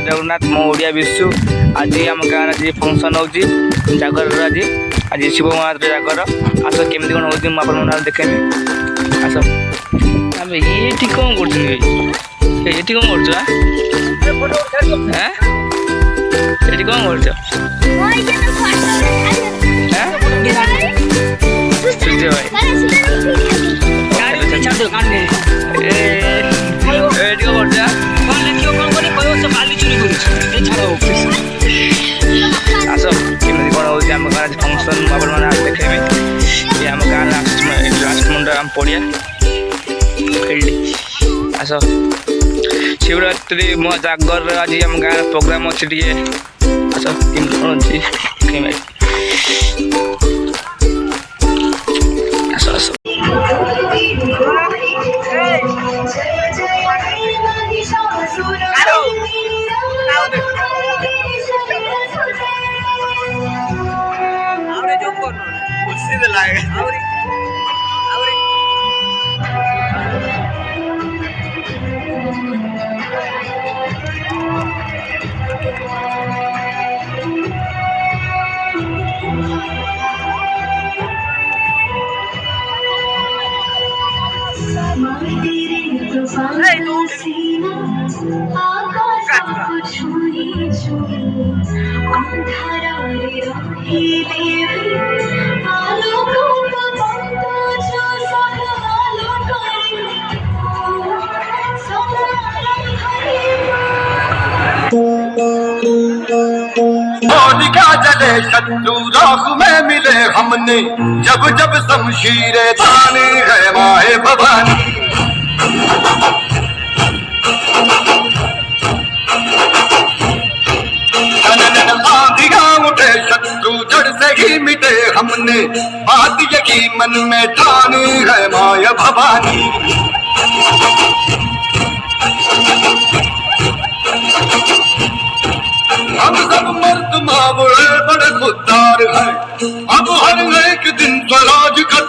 जगन्नाथ मो ओडिया विश्व आज आम गाँव आज फंक्शन हो जागर आज आज शिव महाराज जागर आस केमी कौन हो देखें आस ये कौन कर कौन कर कौन कर आस केमी कौन हो फंक्शन आप देखे ये आम गाँव लास्ट मुंड आम पड़िया फील्ड आस शिवरात्रि मो जागर आज आम गाँव प्रोग्राम अच्छे टे आस केमी कौन अच्छी आस आस होलिका जले शत्रु राख में मिले हमने जब जब शमशीरे ताने है माए भवानी आंधियां उठे शत्रु जड़ से ही मिटे हमने बात यही मन में ठानी है माया भवानी हम सब मर्द मावड़े बड़े खुददार हैं अब हर एक दिन स्वराज का